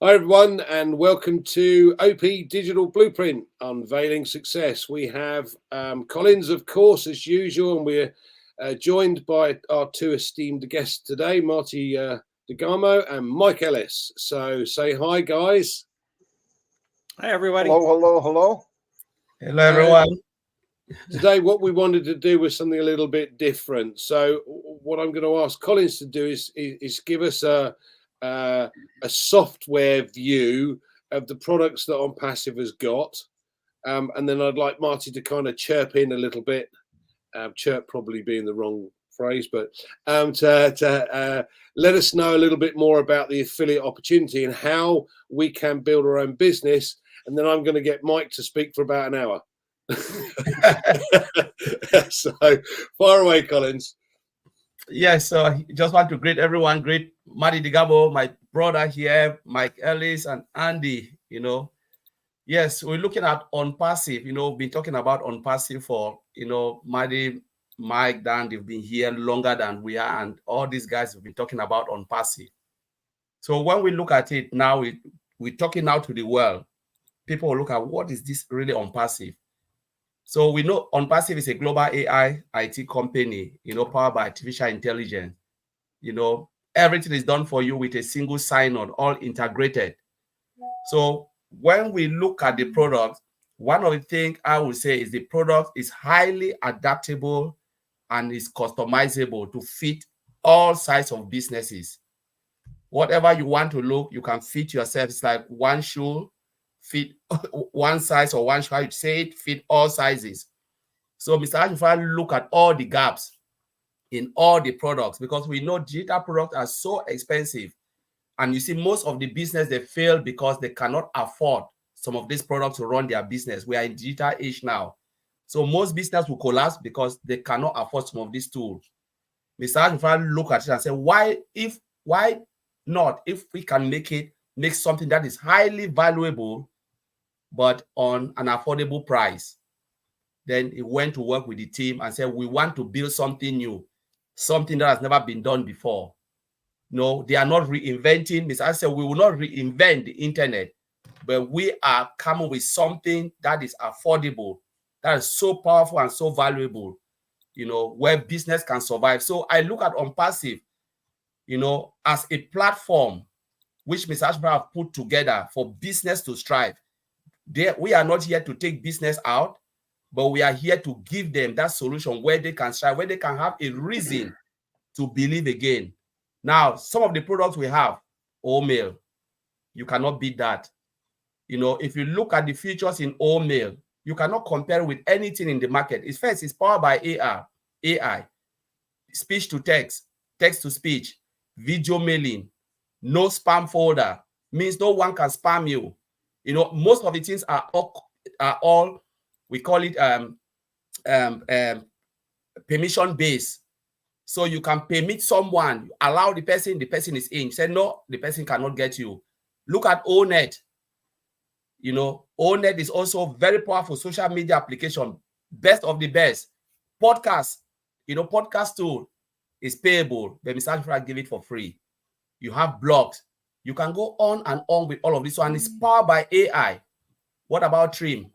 Hi everyone, and welcome to OP Digital Blueprint, Unveiling Success. We have Collins, of course, as usual, and we're joined by our two esteemed guests today, Marty Garmo and Mike Ellis. So say hi, guys. Hi, everybody. Hello. Hello, everyone. Today, what we wanted to do was something a little bit different. So what I'm going to ask Collins to do is give us a software view of the products that ONPASSIVE has got, and then I'd like Marty to kind of chirp in a little bit. Chirp probably being the wrong phrase, but to let us know a little bit more about the affiliate opportunity and how we can build our own business. And then I'm going to get Mike to speak for about an hour. So far away, Collins. Yes, so I just want to greet everyone. Greet Marty Garmo, my brother here, Mike Ellis, and Andy. Yes, we're looking at ONPASSIVE. Been talking about ONPASSIVE for Marty, Mike, Dan. They've been here longer than we are, and all these guys have been talking about ONPASSIVE. So when we look at it now, we're talking now to the world. People will look at what is this really ONPASSIVE. So we know ONPASSIVE is a global AI IT company, powered by artificial intelligence. Everything is done for you with a single sign-on, all integrated. So when we look at the product, one of the things I would say is the product is highly adaptable and is customizable to fit all sizes of businesses. Whatever you want to look, you can fit yourself. It's like one shoe fit one size, or one shoe, how you say it, fit all sizes. So Mr. Ashifan look at all the gaps in all the products, because we know digital products are so expensive. And you see, most of the business, they fail because they cannot afford some of these products to run their business. We are in digital age now. So most business will collapse because they cannot afford some of these tools. Mr. Ashifan look at it and say, why not, if we can make something that is highly valuable, but on an affordable price. Then he went to work with the team and said, we want to build something new, something that has never been done before. No, they are not reinventing. Mr. said, we will not reinvent the internet, but we are coming with something that is affordable, that is so powerful and so valuable, where business can survive. So I look at ONPASSIVE, as a platform which Mr. Ashbrook have put together for business to strive. We are not here to take business out, but we are here to give them that solution where they can strive, where they can have a reason to believe again. Now, some of the products we have, mail, you cannot beat that. If you look at the features in mail, you cannot compare with anything in the market. It's powered by AI, speech to text, text to speech, video mailing, no spam folder, means no one can spam you. Most of the things are all we call it permission based. So you can permit someone, allow the person is in. Say no, the person cannot get you. Look at ONET. ONET is also very powerful social media application, best of the best. Podcast, podcast tool is payable, but Mr. Ashford give it for free. You have blogs. You can go on and on with all of this one. It's powered by AI. What about trim?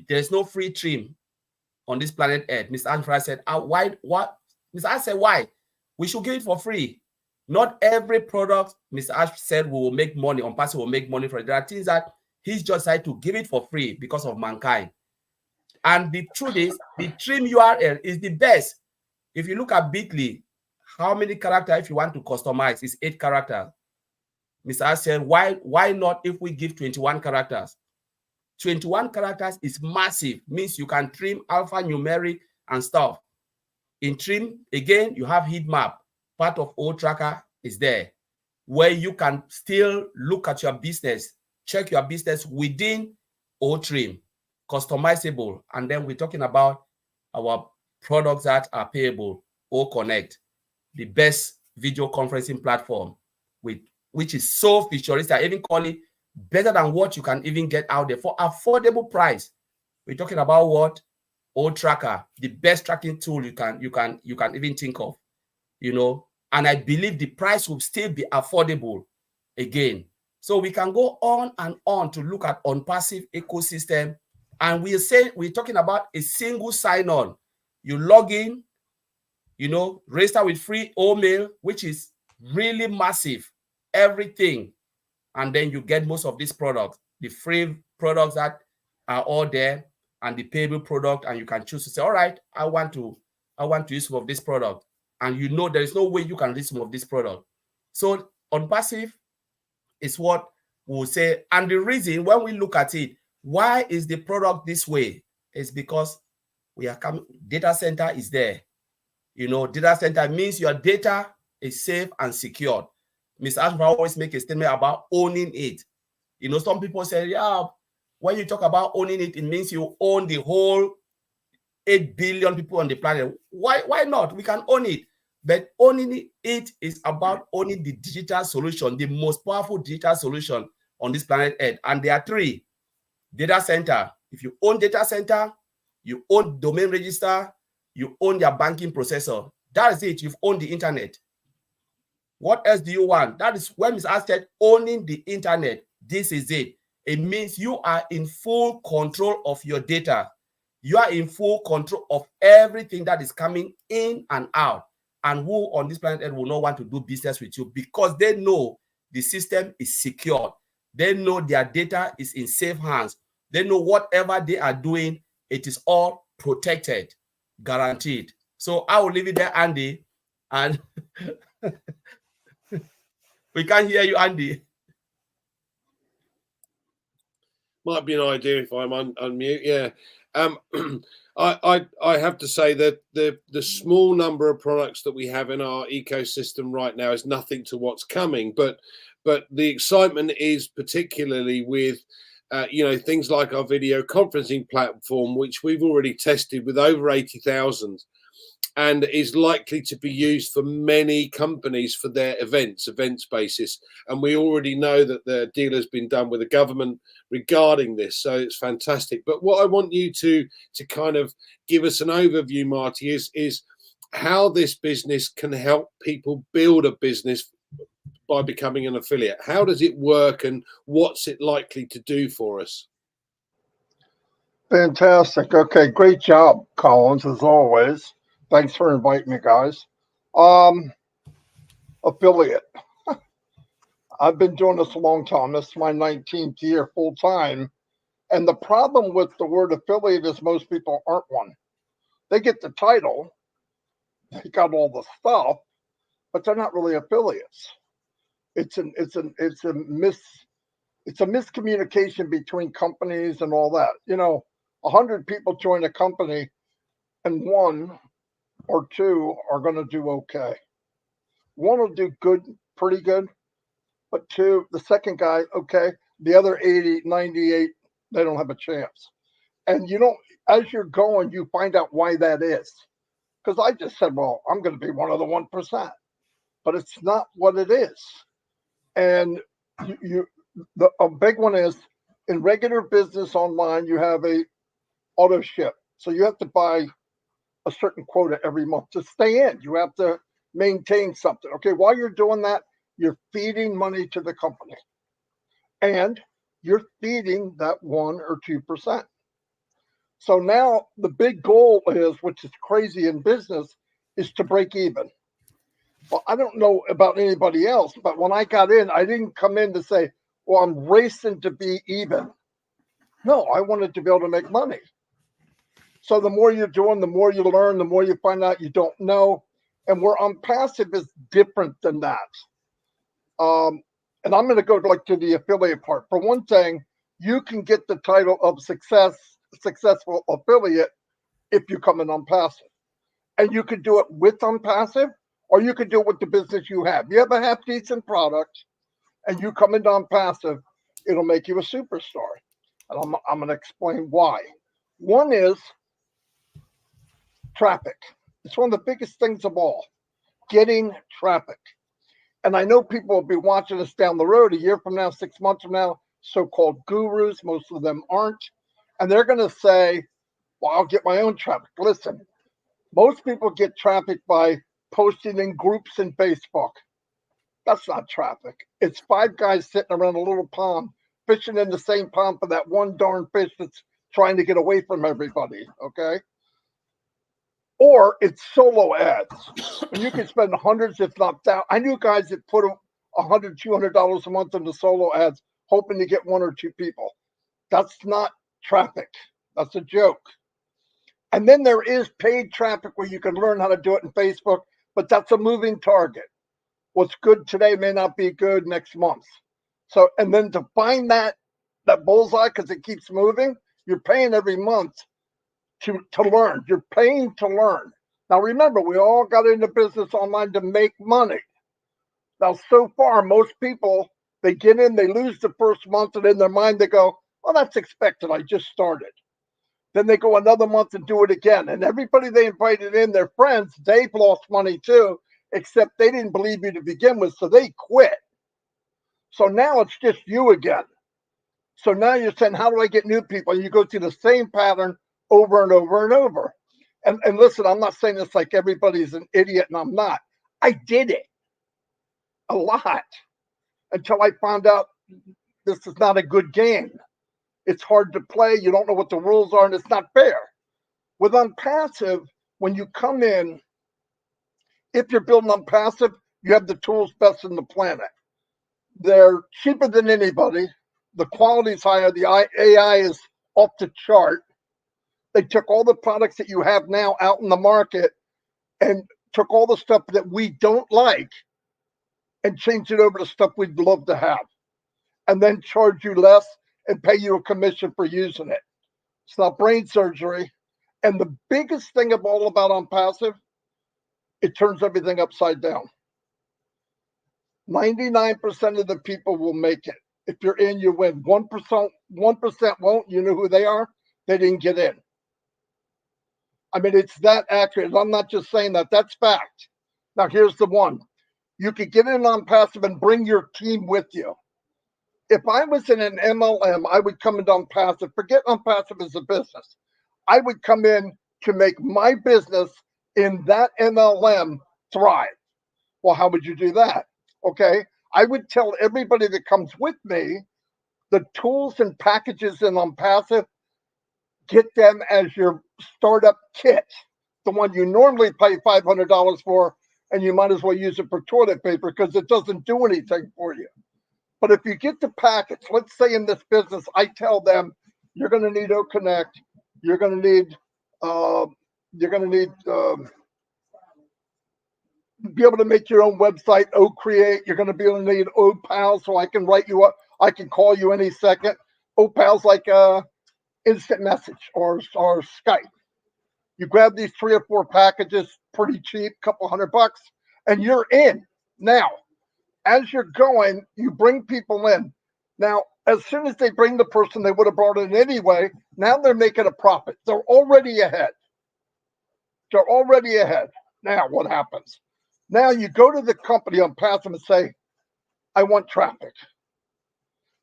There's no free trim on this planet Earth. Mr. Ashford said, why? What? Mr. Ash said, why? We should give it for free. Not every product, Mr. Ash said, we will make money. ONPASSIVE will make money for it. There are things that he's just decided to give it for free because of mankind. And the truth is, the trim URL is the best. If you look at Bitly, how many characters, if you want to customize, is 8 characters. Mr. Ash said, why not if we give 21 characters? 21 characters is massive, means you can trim alphanumeric and stuff. In trim, again, you have heat map. Part of O tracker is there, where you can still look at your business, check your business within O trim, customizable. And then we're talking about our products that are payable, O Connect, the best video conferencing platform, which is so futuristic. I even call it better than what you can even get out there for affordable price. We're talking about what? O Tracker, the best tracking tool you can even think of, and I believe the price will still be affordable again. So we can go on and on to look at ONPASSIVE ecosystem. And we're talking about a single sign-on. You log in, register with free email, which is really massive, everything. And then you get most of these products, the free products that are all there, and the payable product, and you can choose to say, all right, I want to use some of this product. And there is no way you can use some of this product. So ONPASSIVE is what we'll say. And the reason when we look at it, why is the product this way? Is because we are coming, data center is there. Data center means your data is safe and secured. Ms. Ashford always make a statement about owning it. Some people say, yeah, when you talk about owning it, it means you own the whole 8 billion people on the planet. Why not? We can own it. But owning it is about owning the digital solution, the most powerful digital solution on this planet Earth. And there are 3. Data center. If you own data center, you own domain register, you own your banking processor. That is it. You've owned the internet. What else do you want? That is when Ms. Ash said owning the internet. This is it. It means you are in full control of your data. You are in full control of everything that is coming in and out. And who on this planet Earth will not want to do business with you, because they know the system is secure. They know their data is in safe hands. They know whatever they are doing, it is all protected, guaranteed. So I will leave it there, Andy. And we can't hear you, Andy. Might be an idea if I'm unmute. Yeah. I have to say that the small number of products that we have in our ecosystem right now is nothing to what's coming, but the excitement is particularly with things like our video conferencing platform, which we've already tested with over 80,000 and is likely to be used for many companies for their event basis. And we already know that the deal has been done with the government regarding this. So it's fantastic. But what I want you to kind of give us an overview, Marty, is how this business can help people build a business by becoming an affiliate. How does it work and what's it likely to do for us? Fantastic. Okay, great job, Collins, as always. Thanks for inviting me, guys. Affiliate. I've been doing this a long time. This is my 19th year full time. And the problem with the word affiliate is most people aren't one. They get the title, they got all the stuff, but they're not really affiliates. It's a miscommunication between companies and all that. 100 people join a company and 1 or 2 are going to do okay. 1 will do good, pretty good, but 2, the second guy, okay, the other 80, 98, they don't have a chance. And as you're going, you find out why that is. Because I just said, well, I'm going to be one of the 1%, but it's not what it is. And a big one is in regular business online, you have a auto ship. So you have to buy a certain quota every month to stay in. You have to maintain something. Okay, while you're doing that, you're feeding money to the company. And you're feeding that 1 or 2%. So now the big goal is, which is crazy in business, is to break even. Well, I don't know about anybody else, but when I got in, I didn't come in to say, well, I'm racing to be even. No, I wanted to be able to make money. So the more you're doing, the more you learn, the more you find out you don't know. And where ONPASSIVE is different than that. And I'm going to go to the affiliate part. For one thing, you can get the title of successful affiliate if you come in ONPASSIVE. And you could do it with ONPASSIVE, or you could do it with the business you have. You have a half-decent product, and you come into ONPASSIVE, it'll make you a superstar. And I'm going to explain why. One is traffic. It's one of the biggest things of all, getting traffic. And I know people will be watching us down the road a year from now, 6 months from now, so-called gurus, most of them aren't. And they're going to say, well, I'll get my own traffic. Listen, most people get traffic by posting in groups in Facebook. That's not traffic. It's 5 guys sitting around a little pond, fishing in the same pond for that one darn fish that's trying to get away from everybody, okay? Or it's solo ads. And you can spend hundreds, if not thousands. I knew guys that put $100, $200 a month into solo ads, hoping to get 1 or 2 people. That's not traffic. That's a joke. And then there is paid traffic where you can learn how to do it in Facebook, but that's a moving target. What's good today may not be good next month. So, and then to find that bullseye, because it keeps moving, you're paying every month to learn. You're paying to learn. Now, remember, we all got into business online to make money. Now, so far, most people, they get in, they lose the first month, and in their mind, they go, well, that's expected. I just started. Then they go another month and do it again. And everybody they invited in, their friends, they've lost money too, except they didn't believe you to begin with, so they quit. So now it's just you again. So now you're saying, how do I get new people? And you go through the same pattern over and over and over. And listen, I'm not saying this like everybody's an idiot, and I'm not. I did it a lot until I found out this is not a good game. It's hard to play. You don't know what the rules are, and it's not fair. With ONPASSIVE, when you come in, if you're building ONPASSIVE, you have the tools best in the planet. They're cheaper than anybody. The quality is higher. The AI is off the chart. They took all the products that you have now out in the market and took all the stuff that we don't like and changed it over to stuff we'd love to have, and then charge you less and pay you a commission for using it. It's not brain surgery. And the biggest thing of all about ONPASSIVE, it turns everything upside down. 99% of the people will make it. If you're in, you win. 1% won't. You know who they are? They didn't get in. I mean, it's that accurate. I'm not just saying that. That's fact. Now, here's the one. You could get in ONPASSIVE and bring your team with you. If I was in an MLM, I would come into ONPASSIVE. Forget ONPASSIVE as a business. I would come in to make my business in that MLM thrive. Well, how would you do that? Okay, I would tell everybody that comes with me the tools and packages in ONPASSIVE, get them as your startup kit, the one you normally pay $500 for, and you might as well use it for toilet paper because it doesn't do anything for you. But if you get the package, let's say in this business, I tell them you're going to need OConnect, you're going to need be able to make your own website, OCreate. You're going to be able to need OPal, so I can write you up. I can call you any second. OPal's like instant message or Skype. You grab these 3 or 4 packages, pretty cheap, couple $100, and you're in. Now, as you're going, you bring people in. Now, as soon as they bring the person they would have brought in anyway, now they're making a profit. They're already ahead. Now, what happens? Now you go to the company ONPASSIVE and say, I want traffic.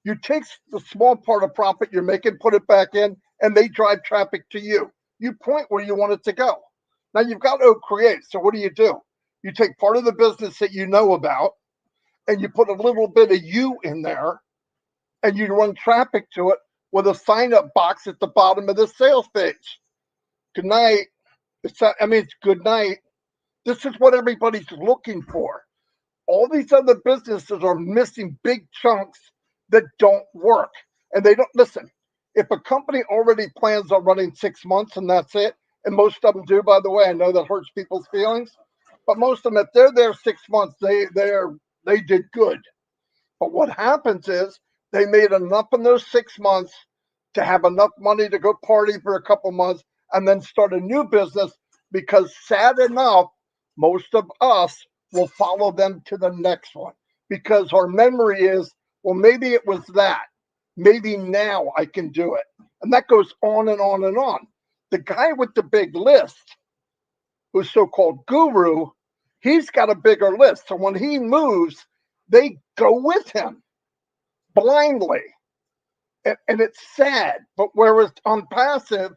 You take the small part of profit you're making, put it back in, and they drive traffic to you. You point where you want it to go. Now you've got OCreate. So what do? You take part of the business that you know about, and you put a little bit of you in there, and you run traffic to it with a sign-up box at the bottom of the sales page. Good night. It's good night. This is what everybody's looking for. All these other businesses are missing big chunks that don't work. And they don't listen. If a company already plans on running 6 months and that's it, and most of them do, by the way, I know that hurts people's feelings, but most of them, if they're there 6 months, they did good. But what happens is they made enough in those 6 months to have enough money to go party for a couple months and then start a new business, because sad enough, most of us will follow them to the next one because our memory is, well, maybe it was that. Maybe now I can do it. And that goes on and on and on. The guy with the big list, who's so-called guru, he's got a bigger list. So when he moves, they go with him blindly. And it's sad. But whereas ONPASSIVE,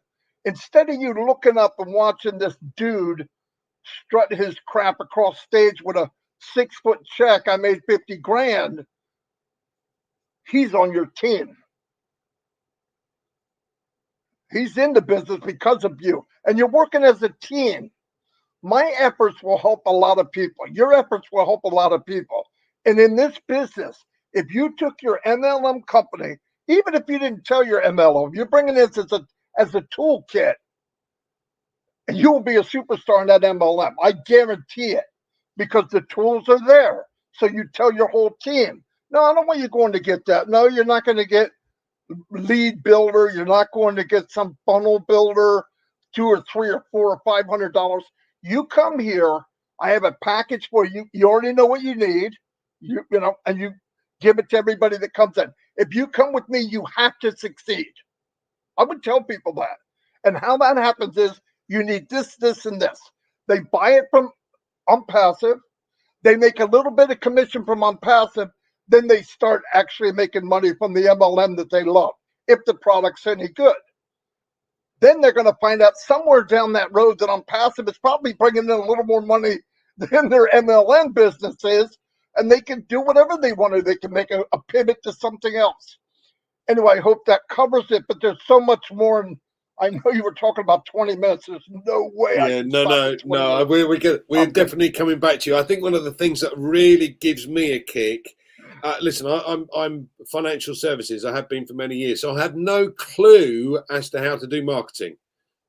instead of you looking up and watching this dude strut his crap across stage with a 6-foot check, I made 50 grand. He's on your team. He's in the business because of you, and you're working as a team. My efforts will help a lot of people. Your efforts will help a lot of people. And in this business, if you took your MLM company, even if you didn't tell your MLM, you're bringing this as a toolkit, and you will be a superstar in that MLM. I guarantee it, because the tools are there. So you tell your whole team, no, I don't want you going to get that. No, you're not going to get lead builder. You're not going to get some funnel builder, $2 or $3 or $4 or $500. You come here. I have a package for you. You already know what you need. You know, and you give it to everybody that comes in. If you come with me, you have to succeed. I would tell people that. And how that happens is you need this, this, and this. They buy it from ONPASSIVE. They make a little bit of commission from ONPASSIVE. Then they start actually making money from the MLM that they love, if the product's any good. Then they're going to find out somewhere down that road that ONPASSIVE is probably bringing in a little more money than their MLM business is, and they can do whatever they want to. They can make a pivot to something else. Anyway, I hope that covers it, but there's so much more. And I know you were talking about 20 minutes. There's no way. Yeah, no. We're definitely coming back to you. I think one of the things that really gives me a kick. Listen, I'm financial services. I have been for many years, so I have no clue as to how to do marketing,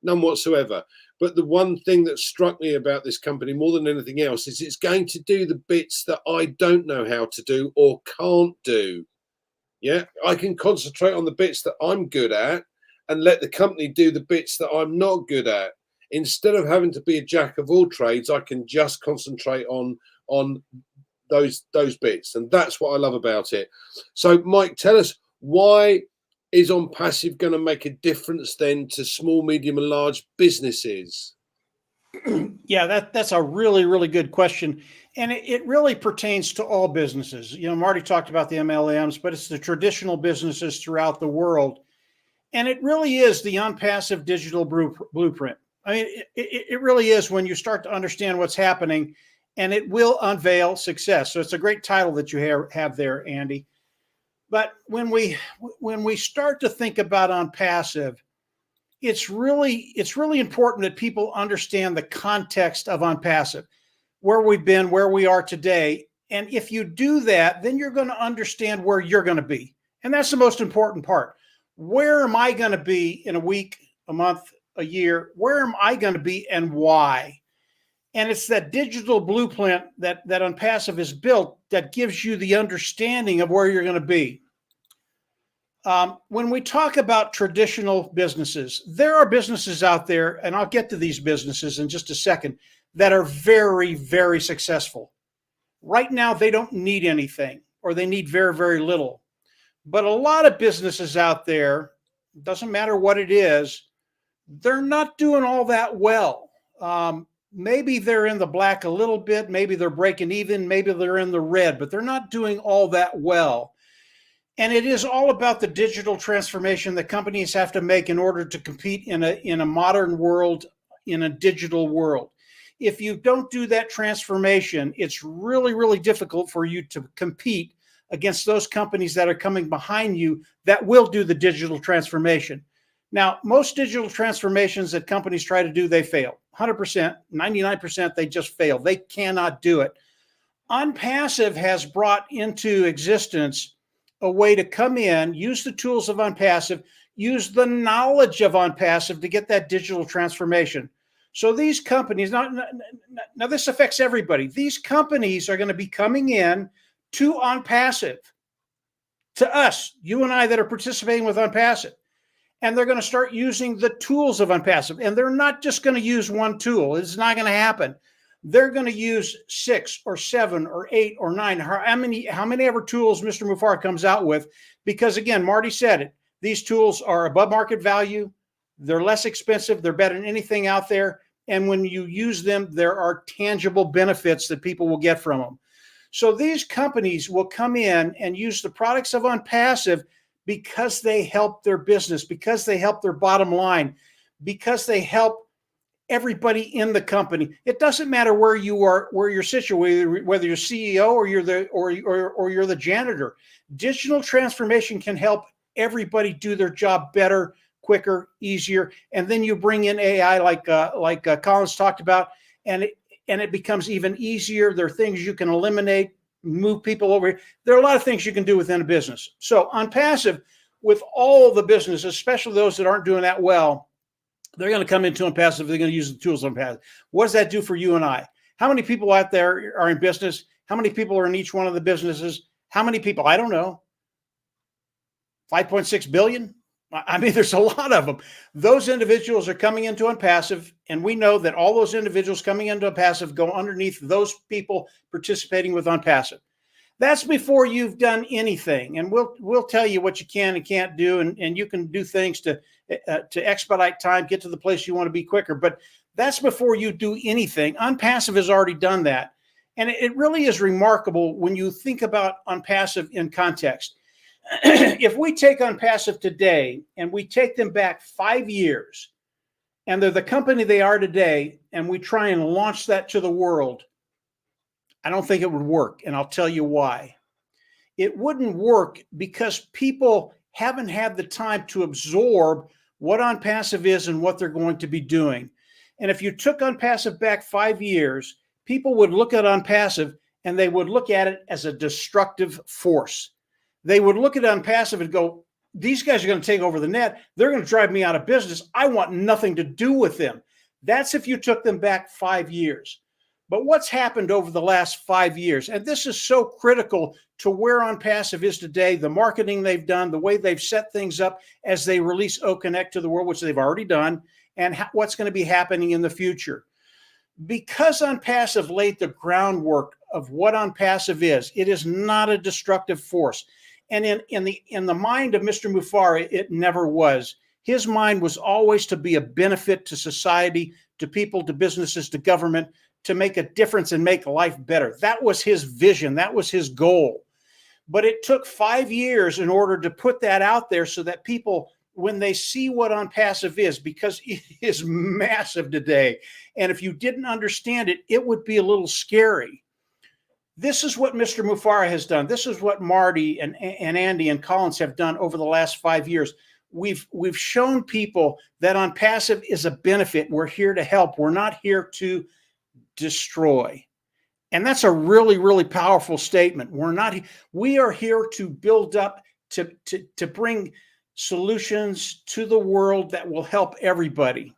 none whatsoever. But the one thing that struck me about this company more than anything else is it's going to do the bits that I don't know how to do or can't do. Yeah, I can concentrate on the bits that I'm good at and let the company do the bits that I'm not good at. Instead of having to be a jack of all trades, I can just concentrate on those bits, and that's what I love about it. So, Mike, tell us, why is ONPASSIVE going to make a difference then to small, medium, and large businesses? Yeah, that's a really, really good question. And it really pertains to all businesses. You know, Marty talked about the MLMs, but it's the traditional businesses throughout the world. And it really is the ONPASSIVE digital blueprint. I mean, it really is when you start to understand what's happening, and it will unveil success. So it's a great title that you have there, Andy. But when we start to think about ONPASSIVE, it's really important that people understand the context of ONPASSIVE, where we've been, where we are today. And if you do that, then you're going to understand where you're going to be. And that's the most important part. Where am I going to be in a week, a month, a year? Where am I going to be and why? And it's that digital blueprint that ONPASSIVE is built that gives you the understanding of where you're going to be. When we talk about traditional businesses, there are businesses out there, and I'll get to these businesses in just a second, that are very, very successful. Right now, they don't need anything, or they need very, very little. But a lot of businesses out there, doesn't matter what it is, they're not doing all that well. Maybe they're in the black a little bit, maybe they're breaking even, maybe they're in the red, but they're not doing all that well. And it is all about the digital transformation that companies have to make in order to compete in a modern world, in a digital world. If you don't do that transformation, it's really, really difficult for you to compete against those companies that are coming behind you that will do the digital transformation. Now, most digital transformations that companies try to do, they fail. 100%, 99%, they just fail. They cannot do it. ONPASSIVE has brought into existence a way to come in, use the tools of ONPASSIVE, use the knowledge of ONPASSIVE to get that digital transformation. So these companies, now this affects everybody. These companies are going to be coming in to ONPASSIVE, to us, you and I that are participating with ONPASSIVE. And they're going to start using the tools of ONPASSIVE. And they're not just going to use one tool. It's not going to happen. They're going to use 6 or 7 or 8 or 9, how many ever tools Mr. Mufareh comes out with. Because again, Marty said it, these tools are above market value. They're less expensive. They're better than anything out there. And when you use them, there are tangible benefits that people will get from them. So these companies will come in and use the products of ONPASSIVE because they help their business, because they help their bottom line, because they help everybody in the company. It doesn't matter where you are, where you're situated, whether you're CEO or you're the janitor. Digital transformation can help everybody do their job better, quicker, easier. And then you bring in AI, like Collins talked about, and it becomes even easier. There are things you can eliminate, move people over. There are a lot of things you can do within a business. So ONPASSIVE, with all the businesses, especially those that aren't doing that well, they're going to come into ONPASSIVE. They're going to use the tools of ONPASSIVE. What does that do for you and I? How many people out there are in business? How many people are in each one of the businesses? How many people? I don't know. 5.6 billion? I mean, there's a lot of them. Those individuals are coming into ONPASSIVE, and we know that all those individuals coming into ONPASSIVE go underneath those people participating with ONPASSIVE. That's before you've done anything, and we'll tell you what you can and can't do, and you can do things to expedite time, get to the place you want to be quicker. But that's before you do anything. ONPASSIVE has already done that, and it really is remarkable when you think about ONPASSIVE in context. If we take ONPASSIVE today and we take them back 5 years, and they're the company they are today, and we try and launch that to the world, I don't think it would work, and I'll tell you why. It wouldn't work because people haven't had the time to absorb what ONPASSIVE is and what they're going to be doing. And if you took ONPASSIVE back 5 years, people would look at ONPASSIVE and they would look at it as a destructive force. They would look at ONPASSIVE and go, these guys are going to take over the net. They're going to drive me out of business. I want nothing to do with them. That's if you took them back 5 years. But what's happened over the last 5 years, and this is so critical to where ONPASSIVE is today, the marketing they've done, the way they've set things up as they release OConnect to the world, which they've already done, and what's going to be happening in the future. Because ONPASSIVE laid the groundwork of what ONPASSIVE is, it is not a destructive force. And in the mind of Mr. Mufareh, it never was. His mind was always to be a benefit to society, to people, to businesses, to government, to make a difference and make life better. That was his vision. That was his goal. But it took 5 years in order to put that out there so that people, when they see what ONPASSIVE is, because it is massive today, and if you didn't understand it, it would be a little scary. This is what Mr. Mufareh has done. This is what Marty and Andy and Collins have done over the last 5 years. We've shown people that ONPASSIVE is a benefit. We're here to help. We're not here to destroy. And that's a really, really powerful statement. We are here to build up, to bring solutions to the world that will help everybody.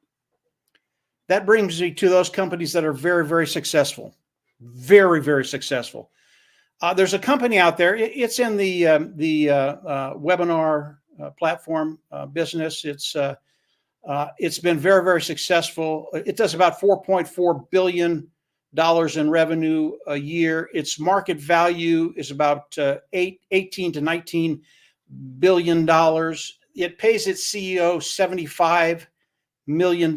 That brings me to those companies that are very, very successful. Very, very successful. There's a company out there. It's in the webinar platform business. It's been very, very successful. It does about $4.4 billion in revenue a year. Its market value is about $18 to $19 billion. It pays its CEO $75 million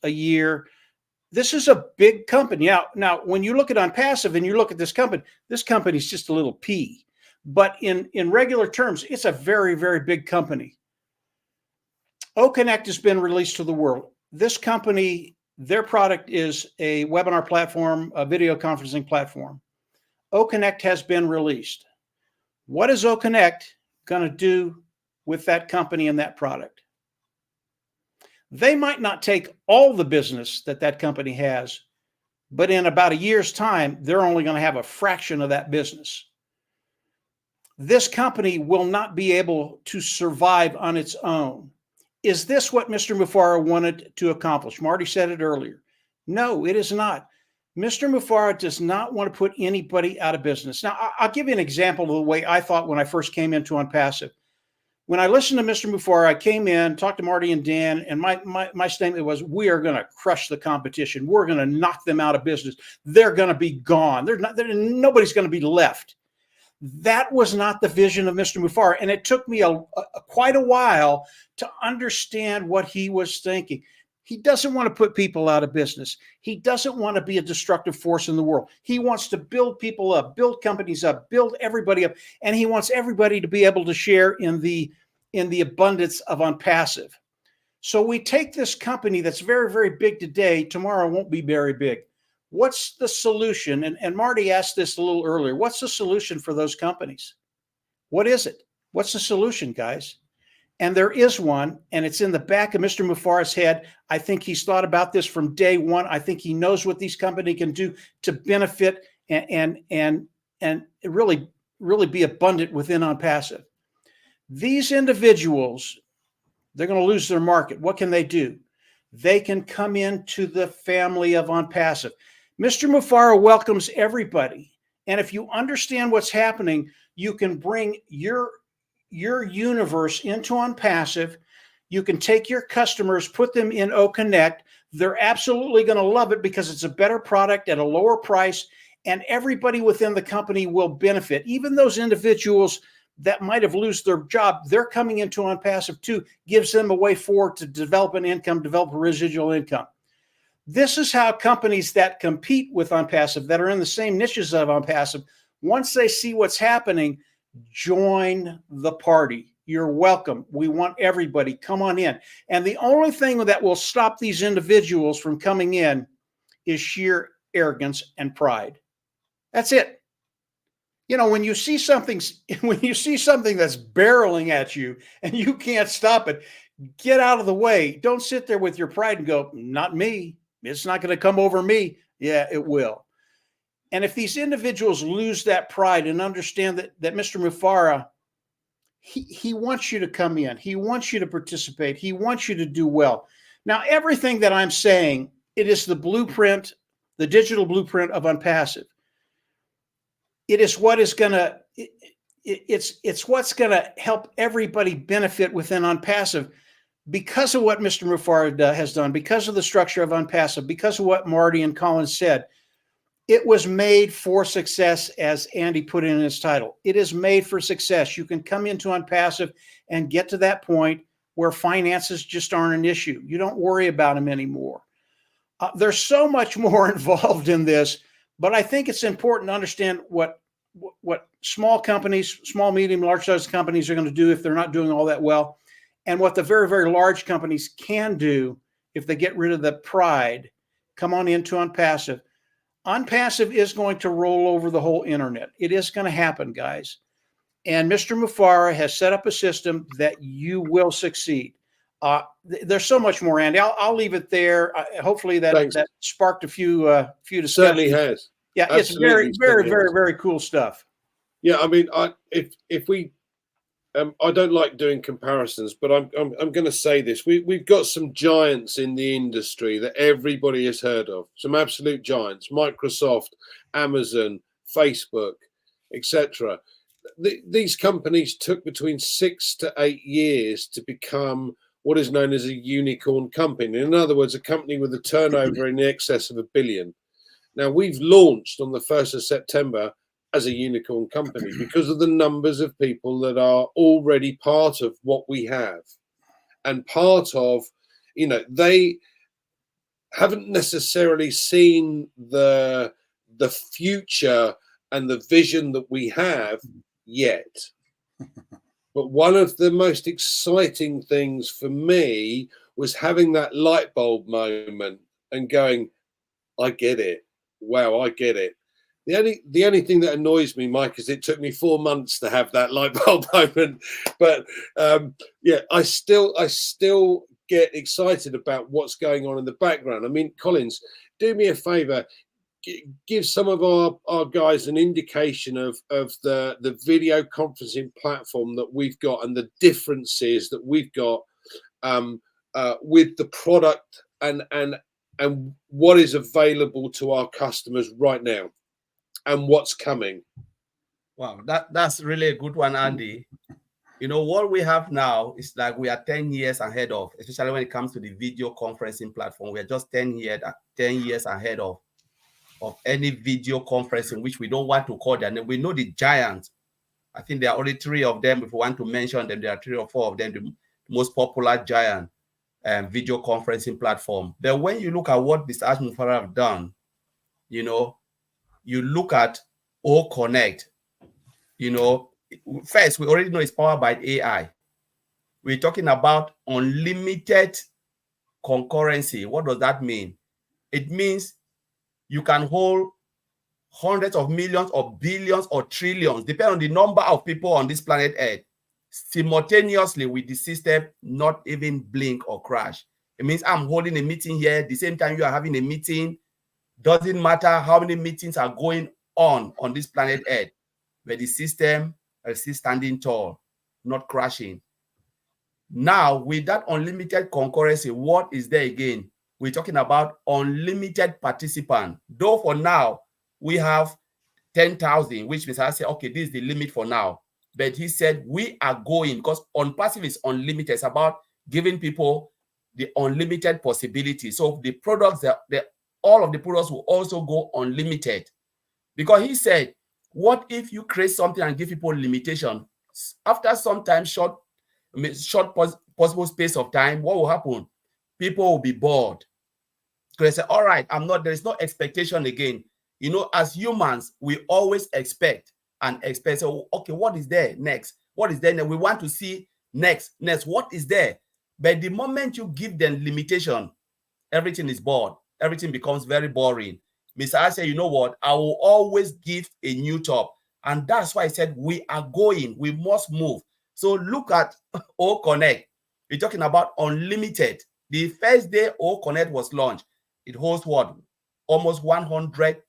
a year. This is a big company. Now, when you look at ONPASSIVE and you look at this company is just a little P. But in regular terms, it's a very, very big company. OConnect has been released to the world. This company, their product is a webinar platform, a video conferencing platform. OConnect has been released. What is OConnect going to do with that company and that product? They might not take all the business that company has, but in about a year's time, they're only going to have a fraction of that business. This company will not be able to survive on its own. Is this what Mr. Mufareh wanted to accomplish? Marty said it earlier. No, it is not. Mr. Mufareh does not want to put anybody out of business. Now, I'll give you an example of the way I thought when I first came into ONPASSIVE. When I listened to Mr. Mufareh, I came in, talked to Marty and Dan, and my statement was, we are going to crush the competition. We're going to knock them out of business. They're going to be gone. Nobody's going to be left. That was not the vision of Mr. Mufareh, and it took me quite a while to understand what he was thinking. He doesn't want to put people out of business. He doesn't want to be a destructive force in the world. He wants to build people up, build companies up, build everybody up, and he wants everybody to be able to share in the abundance of ONPASSIVE. So we take this company that's very, very big today, tomorrow won't be very big. What's the solution? And Marty asked this a little earlier. What's the solution for those companies? What is it? What's the solution, guys? And there is one, and it's in the back of Mr. Mufarah's head. I think he's thought about this from day one. I think he knows what these companies can do to benefit and really be abundant within ONPASSIVE. These individuals, they're going to lose their market. What can they do? They can come into the family of ONPASSIVE. Mr. Mufarah welcomes everybody. And if you understand what's happening, you can bring your universe into ONPASSIVE. You can take your customers, put them in OConnect. They're absolutely going to love it because it's a better product at a lower price, and everybody within the company will benefit. Even those individuals that might have lost their job, they're coming into ONPASSIVE too, gives them a way forward to develop an income, develop a residual income. This is how companies that compete with ONPASSIVE, that are in the same niches of ONPASSIVE, once they see what's happening, join the party. You're welcome. We want everybody. Come on in. And the only thing that will stop these individuals from coming in is sheer arrogance and pride. That's it. You know, when you see something that's barreling at you and you can't stop it, get out of the way. Don't sit there with your pride and go, not me. It's not going to come over me. Yeah, it will. And if these individuals lose that pride and understand that Mr. Mufarah, he wants you to come in. He wants you to participate. He wants you to do well. Now, everything that I'm saying, it is the blueprint, the digital blueprint of ONPASSIVE. It is what is going to, it's what's going to help everybody benefit within ONPASSIVE because of what Mr. Mufarah has done, because of the structure of ONPASSIVE, because of what Marty and Collins said. It was made for success, as Andy put in his title. It is made for success. You can come into ONPASSIVE and get to that point where finances just aren't an issue. You don't worry about them anymore. There's so much more involved in this, but I think it's important to understand what small companies, small, medium, large-size companies are going to do if they're not doing all that well, and what the very, very large companies can do if they get rid of the pride. Come on into ONPASSIVE. ONPASSIVE is going to roll over the whole internet. It is going to happen, guys. And Mr. Mufarah has set up a system that you will succeed. There's so much more, Andy. I'll leave it there. Hopefully that sparked a few discussions. Certainly has. Yeah, absolutely. It's very, very, very, very cool stuff. Yeah, I mean, if we, I don't like doing comparisons, but I'm going to say this: we've got some giants in the industry that everybody has heard of. Some absolute giants: Microsoft, Amazon, Facebook, etc. These companies took between 6 to 8 years to become what is known as a unicorn company. In other words, a company with a turnover in excess of $1 billion. Now, we've launched on the 1st of September as a unicorn company because of the numbers of people that are already part of what we have, and part of, you know, they haven't necessarily seen the future and the vision that we have yet. But one of the most exciting things for me was having that light bulb moment and going, I get it. Wow, I get it. The only thing that annoys me, Mike, is it took me 4 months to have that light bulb moment. But yeah, I still get excited about what's going on in the background. I mean, Collins, do me a favor, give some of our guys an indication of the video conferencing platform that we've got and the differences that we've got with the product and what is available to our customers right now and what's coming. Wow, that's really a good one, Andy. You know, what we have now is like we are 10 years ahead of, especially when it comes to the video conferencing platform. We are just 10 years ahead of any video conferencing, which we don't want to call them. And we know the giants. I think there are only 3 of them. If we want to mention them, there are 3 or 4 of them, the most popular giant video conferencing platform. But when you look at what this Mufarah have done, you know, you look at OConnect, you know, first, we already know it's powered by AI. we're talking about unlimited concurrency. What does that mean? It means you can hold hundreds of millions or billions or trillions, depending on the number of people on this planet Earth, simultaneously with the system not even blink or crash. It means I'm holding a meeting here, the same time you are having a meeting. Doesn't matter how many meetings are going on this planet Earth, but the system is still standing tall, not crashing. Now, with that unlimited concurrency, what is there again? We're talking about unlimited participant. Though for now, we have 10,000, which means I say, okay, this is the limit for now. But he said, we are going, because ONPASSIVE is unlimited. It's about giving people the unlimited possibility. So the products, all of the products will also go unlimited. Because he said, what if you create something and give people limitation? After some time, short possible space of time, what will happen? People will be bored. Because they say, all right, there is no expectation again. You know, as humans, we always expect. So, okay, what is there next? What is there next? We want to see next, what is there? But the moment you give them limitation, everything is bored. Everything becomes very boring. Mr. I said, you know what? I will always give a new top. And that's why I said, we are going. We must move. So look at O Connect. We're talking about unlimited. The first day O Connect was launched, it holds what? Almost 100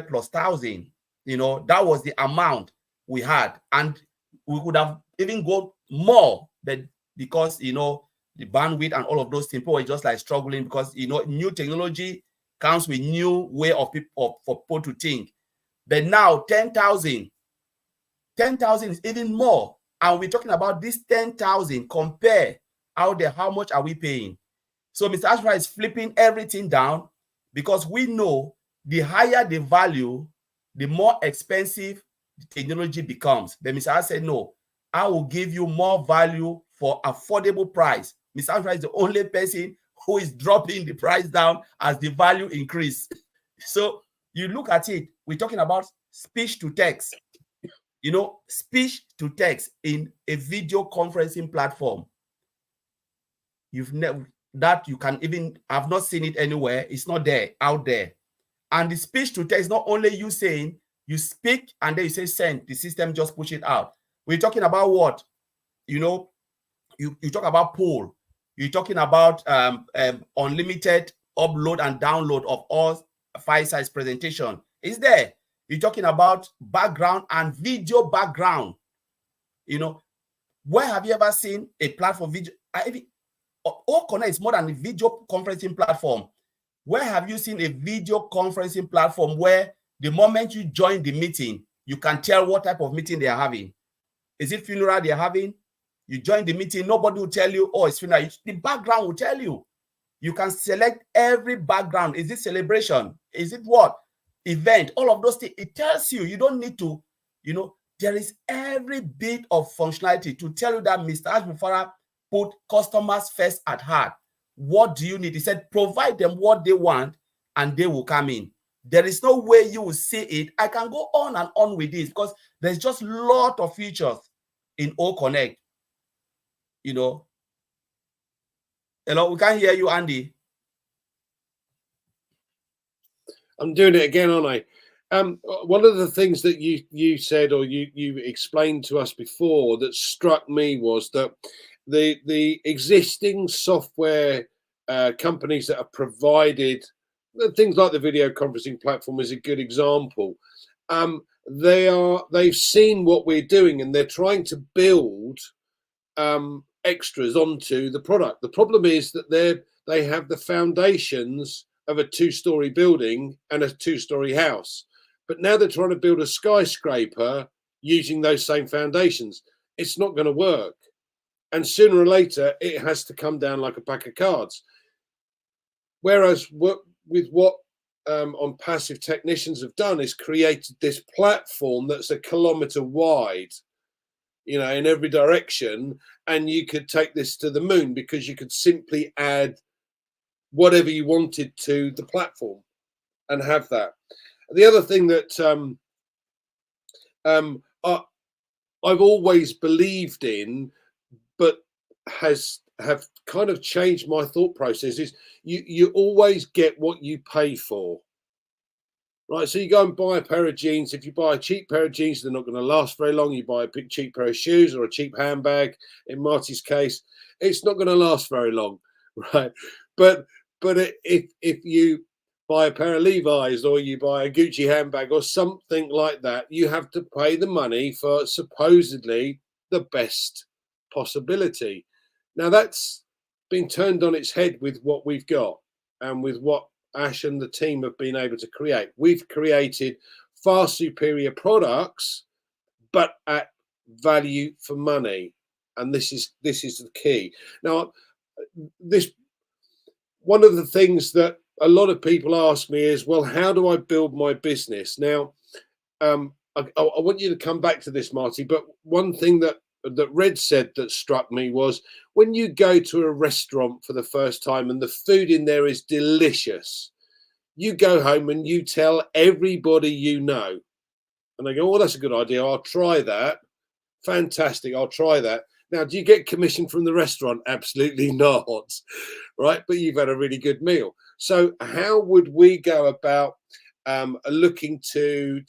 plus thousand. You know, that was the amount we had. And we could have even gone more, but because, you know, the bandwidth and all of those things, people were just like struggling because, you know, new technology comes with new way of people for people to think. But now 10,000 is even more. And we're talking about this 10,000 compare out there. How much are we paying? So Mr. Ashra is flipping everything down because we know the higher the value, the more expensive the technology becomes. But Mr. Ashra said, no, I will give you more value for affordable price. Mr. Ashra is the only person who is dropping the price down as the value increase. So you look at it, we're talking about speech to text. You know, speech to text in a video conferencing platform. You've never, that you can even, I've not seen it anywhere. It's not there, out there. And the speech to text, not only you saying, you speak and then you say send, the system just push it out. We're talking about what? You know, you talk about poll. You're talking about unlimited upload and download of all file size presentation. Is there? You're talking about background and video background. You know, where have you ever seen a platform video? Connect is more than a video conferencing platform. Where have you seen a video conferencing platform where the moment you join the meeting, you can tell what type of meeting they are having? Is it funeral they are having? You join the meeting, nobody will tell you, oh, it's funeral. The background will tell you. You can select every background. Is it celebration? Is it what? Event? All of those things. It tells you. You don't need to, you know, there is every bit of functionality to tell you that Mr. Ashbufara put customers first at heart. What do you need? He said, provide them what they want and they will come in. There is no way you will see it. I can go on and on with this because there's just a lot of features in O Connect. You know. Hello, we can't hear you, Andy. I'm doing it again, aren't I? One of the things that you said or you explained to us before that struck me was that the existing software companies that have provided things like the video conferencing platform is a good example. They've seen what we're doing and they're trying to build extras onto the product. The problem is that they have the foundations of a 2-story building and a 2-story house, but now they're trying to build a skyscraper using those same foundations. It's not going to work, and sooner or later it has to come down like a pack of cards. Whereas what ONPASSIVE technicians have done is created this platform that's a kilometer wide, you know, in every direction, and you could take this to the moon because you could simply add whatever you wanted to the platform and have that. The other thing that I've always believed in, but have kind of changed my thought process. Is you always get what you pay for. Right, so you go and buy a pair of jeans. If you buy a cheap pair of jeans, they're not going to last very long. You buy a big cheap pair of shoes or a cheap handbag. In Marty's case, it's not going to last very long, right? But if you buy a pair of Levi's or you buy a Gucci handbag or something like that, you have to pay the money for supposedly the best possibility. Now that's been turned on its head with what we've got and with what Ash and the team have been able to create. We've created far superior products, but at value for money, and this is the key. Now, this one of the things that a lot of people ask me is, well, how do I build my business? Now, I want you to come back to this, Marty. But one thing that Red said that struck me was when you go to a restaurant for the first time and the food in there is delicious, you go home and you tell everybody you know. And they go, oh, that's a good idea. I'll try that. Fantastic. I'll try that. Now, do you get commission from the restaurant? Absolutely not. Right. But you've had a really good meal. So how would we go about looking to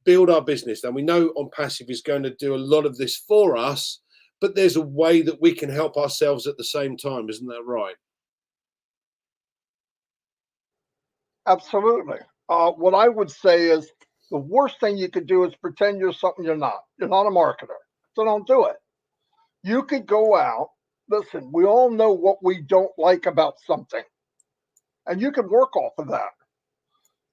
build our business? And we know ONPASSIVE is going to do a lot of this for us, but there's a way that we can help ourselves at the same time. Isn't that right? Absolutely. What I would say is the worst thing you could do is pretend you're something you're not. You're not a marketer. So don't do it. You could go out. Listen, we all know what we don't like about something. And you can work off of that.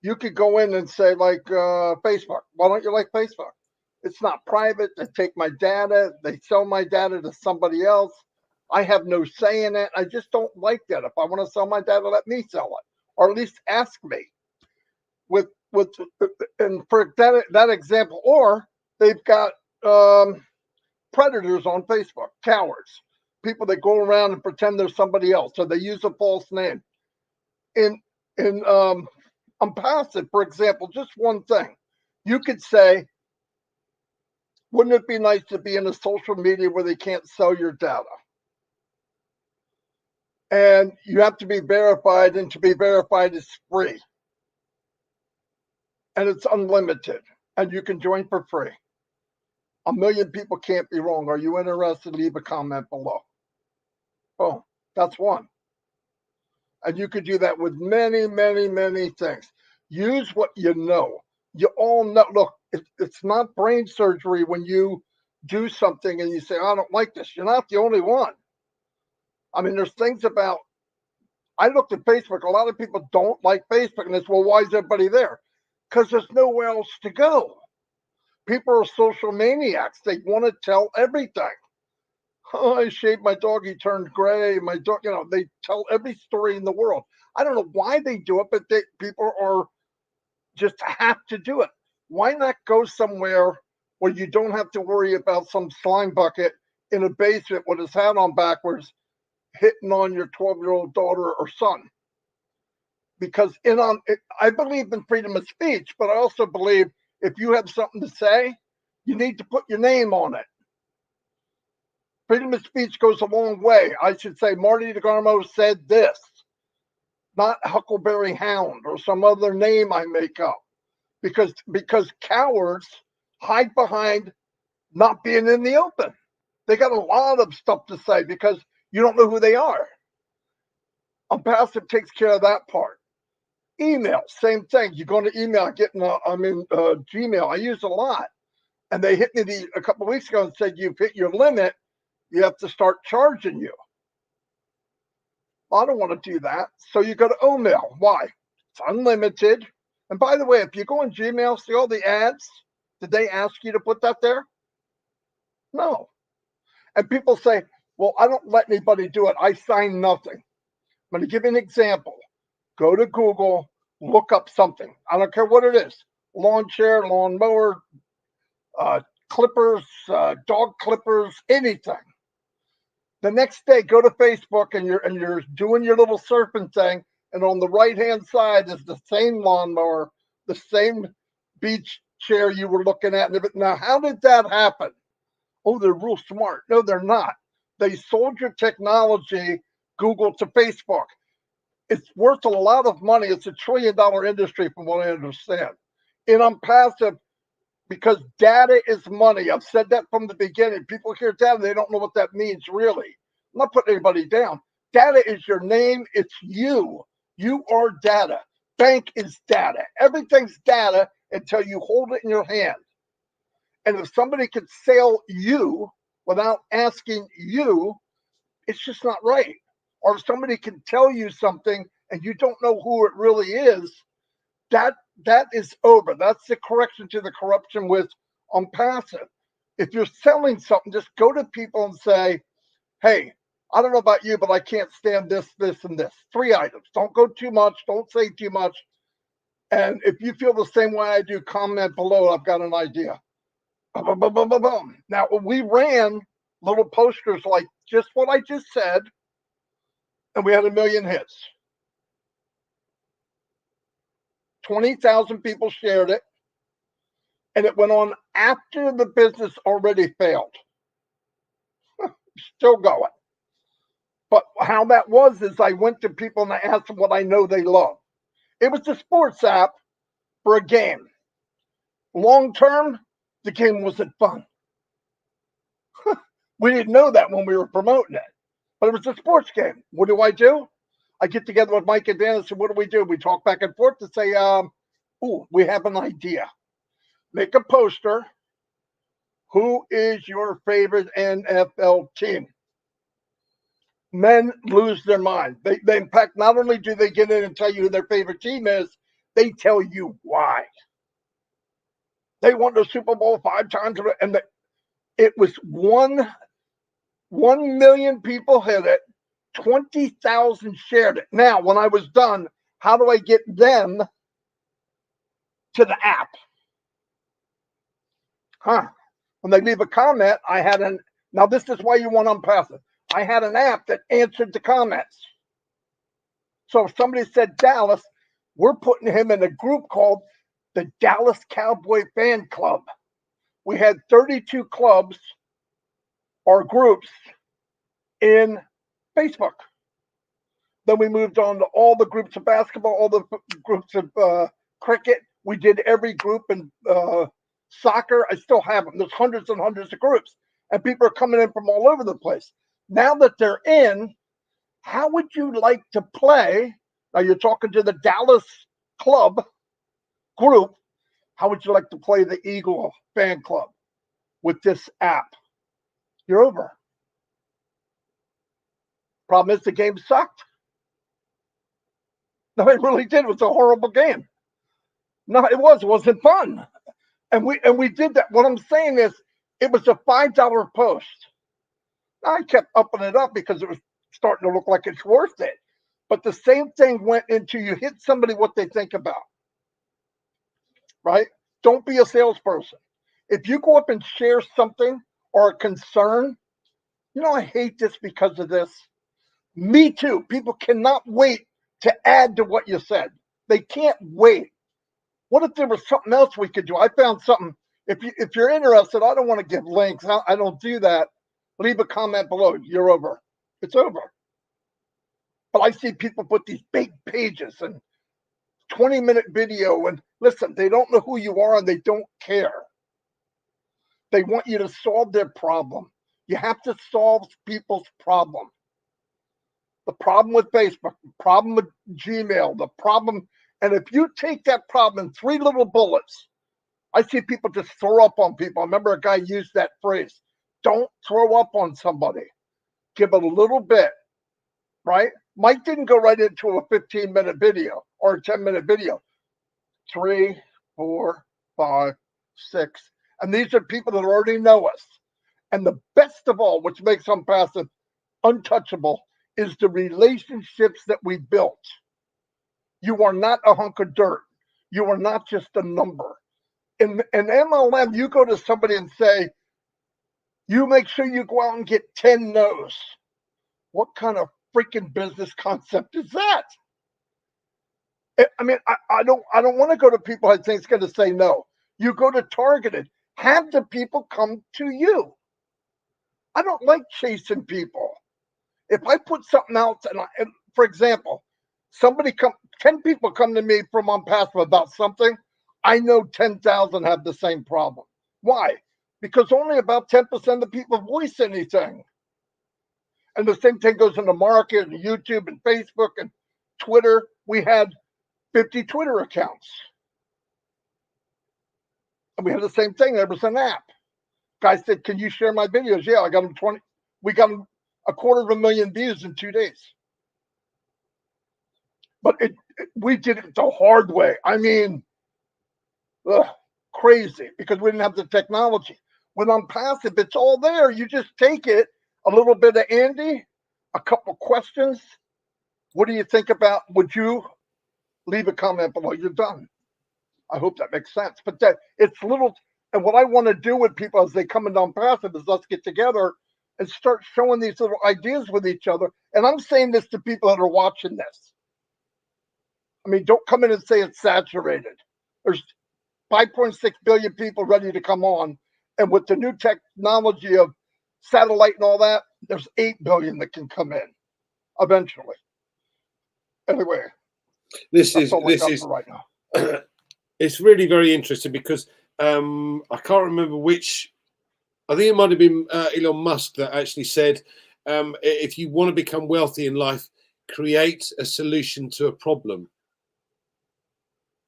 You could go in and say, like, Facebook. Why don't you like Facebook? It's not private. They take my data. They sell my data to somebody else. I have no say in it. I just don't like that. If I want to sell my data, let me sell it. Or at least ask me. And for that example, or they've got predators on Facebook, cowards, people that go around and pretend they're somebody else, so they use a false name. In ONPASSIVE, for example, just one thing, you could say, wouldn't it be nice to be in a social media where they can't sell your data? And you have to be verified, and to be verified is free. And it's unlimited, and you can join for free. 1 million people can't be wrong. Are you interested? Leave a comment below. Oh, that's one. And you could do that with many, many, many things. Use what you know. You all know. Look, it's not brain surgery when you do something and you say, I don't like this. You're not the only one. I mean, there's things about, I looked at Facebook. A lot of people don't like Facebook. And it's, well, why is everybody there? Because there's nowhere else to go. People are social maniacs. They want to tell everything. Oh, I shaved my dog. He turned gray. My dog, they tell every story in the world. I don't know why they do it, but people are just have to do it. Why not go somewhere where you don't have to worry about some slime bucket in a basement with his hat on backwards hitting on your 12-year-old daughter or son? Because I believe in freedom of speech, but I also believe if you have something to say, you need to put your name on it. Freedom of speech goes a long way. I should say Marty Garmo said this, not Huckleberry Hound or some other name I make up, because cowards hide behind not being in the open. They got a lot of stuff to say because you don't know who they are. ONPASSIVE takes care of that part. Email, same thing. You go to email, I'm in Gmail. I use a lot. And they hit me a couple of weeks ago and said, you've hit your limit. You have to start charging you. I don't want to do that. So you go to OMail. Why? It's unlimited. And by the way, if you go in Gmail, see all the ads? Did they ask you to put that there? No. And people say, well, I don't let anybody do it. I sign nothing. I'm going to give you an example. Go to Google, look up something. I don't care what it is. Lawn chair, lawn mower, clippers, dog clippers, anything. The next day, go to Facebook and you're doing your little surfing thing, and on the right-hand side is the same lawnmower, the same beach chair you were looking at. Now, how did that happen? oh, they're real smart. No, they're not. They sold your technology, Google to Facebook. It's worth a lot of money. It's $1 trillion industry from what I understand. And I'm passive because data is money. I've said that from the beginning. People hear data, they don't know what that means really. I'm not putting anybody down. Data is your name. It's you. You are data. Bank is data. Everything's data until you hold it in your hand. And if somebody could sell you without asking you, it's just not right. Or if somebody can tell you something and you don't know who it really is, that is over. That's the correction to the corruption with ONPASSIVE. If you're selling something, just go to people and say, hey, I don't know about you, but I can't stand this, this, and this. 3 items. Don't go too much. Don't say too much. And if you feel the same way I do, comment below. I've got an idea. Boom, boom, boom, boom, boom. Now, we ran little posters like just what I just said, and we had 1 million hits. 20,000 people shared it, and it went on after the business already failed. Still going. But how that was is I went to people and I asked them what I know they love. It was a sports app for a game. Long term, the game wasn't fun. We didn't know that when we were promoting it, but it was a sports game. What do? I get together with Mike and Dan and say, what do? We talk back and forth to say, we have an idea. Make a poster. Who is your favorite NFL team? Men lose their mind. They in fact, not only do they get in and tell you who their favorite team is, they tell you why. They won the Super Bowl 5 times, and it was 1 million people hit it, 20,000 shared it. Now, when I was done, how do I get them to the app? When they leave a comment, now this is why you want ONPASSIVE. I had an app that answered the comments. So if somebody said Dallas, we're putting him in a group called the Dallas Cowboy Fan Club. We had 32 clubs or groups in Facebook. Then we moved on to all the groups of basketball, all the groups of cricket. We did every group in soccer. I still have them. There's hundreds and hundreds of groups, and people are coming in from all over the place. Now that they're in, how would you like to play? Now you're talking to the Dallas Club group. How would you like to play the Eagle Fan Club with this app? You're over. Problem is the game sucked. No, it really did. It was a horrible game. No, it wasn't fun. And we did that. What I'm saying is it was a $5 post. I kept upping it up because it was starting to look like it's worth it. But the same thing went into you hit somebody what they think about. Right? Don't be a salesperson. If you go up and share something or a concern, I hate this because of this. Me too. People cannot wait to add to what you said. They can't wait. What if there was something else we could do? I found something. If you're interested, I don't want to give links. I don't do that. Leave a comment below. You're over. It's over. But I see people put these big pages and 20-minute video. And listen, they don't know who you are and they don't care. They want you to solve their problem. You have to solve people's problem. The problem with Facebook, the problem with Gmail, the problem. And if you take that problem in 3 little bullets, I see people just throw up on people. I remember a guy used that phrase. Don't throw up on somebody. Give it a little bit, right? Mike didn't go right into a 15-minute video or a 10-minute video. 3, 4, 5, 6. And these are people that already know us. And the best of all, which makes ONPASSIVE untouchable, is the relationships that we built. You are not a hunk of dirt. You are not just a number. In MLM, you go to somebody and say, you make sure you go out and get 10 no's. What kind of freaking business concept is that? I mean, I don't want to go to people I think is going to say no. You go to targeted. Have the people come to you. I don't like chasing people. If I put something else, and for example, 10 people come to me from ONPASSIVE about something, I know 10,000 have the same problem. Why? Because only about 10% of people voice anything. And the same thing goes into market and YouTube and Facebook and Twitter. We had 50 Twitter accounts. And we had the same thing. There was an app. Guy said, can you share my videos? Yeah, I got them 20. We got them 250,000 views in 2 days. But we did it the hard way. I mean, crazy, because we didn't have the technology. With ONPASSIVE, it's all there. You just take it, a little bit of Andy, a couple questions. What do you think about? Would you leave a comment below? You're done. I hope that makes sense. But that it's little, and what I want to do with people as they come into ONPASSIVE is let's get together and start showing these little ideas with each other. And I'm saying this to people that are watching this. I mean, don't come in and say it's saturated. There's 5.6 billion people ready to come on. And with the new technology of satellite and all that, there's 8 billion that can come in eventually. Anyway, this is right now. It's really very interesting because I can't remember which. I think it might have been Elon Musk that actually said, if you want to become wealthy in life, create a solution to a problem.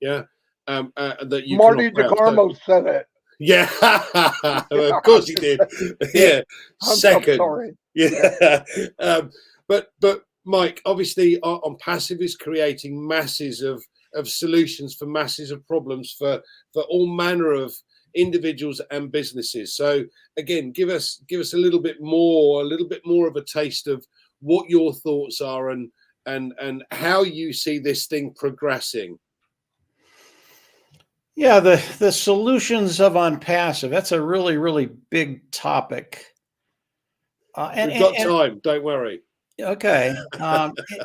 Yeah. That you Marty Garmo said it. Yeah, of course he did. Yeah, second. I'm sorry. Yeah, but Mike, obviously, ONPASSIVE is creating masses of solutions for masses of problems for all manner of individuals and businesses. So again, give us a little bit more of a taste of what your thoughts are and how you see this thing progressing. Yeah, the solutions of ONPASSIVE, that's a really, really big topic. We've got time, don't worry. Okay.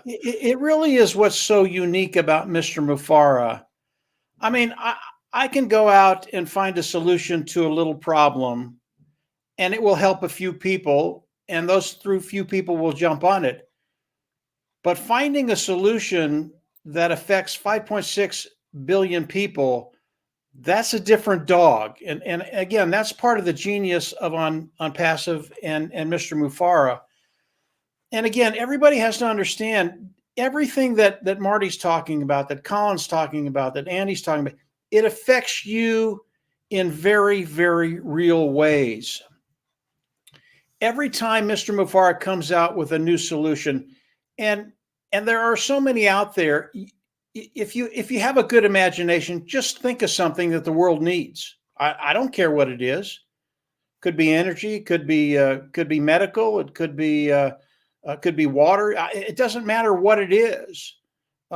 It really is what's so unique about Mr. Mufareh. I mean, I can go out and find a solution to a little problem, and it will help a few people, and those few people will jump on it. But finding a solution that affects 5.6 billion people, that's a different dog. And again, that's part of the genius of ONPASSIVE and Mr. Mufareh. And again, everybody has to understand everything that Marty's talking about, that Colin's talking about, that Andy's talking about, it affects you in very, very real ways. Every time Mr. Mufareh comes out with a new solution, and there are so many out there, if you have a good imagination, just think of something that the world needs. I don't care what it is. Could be energy, could be medical, it could be water. It doesn't matter what it is.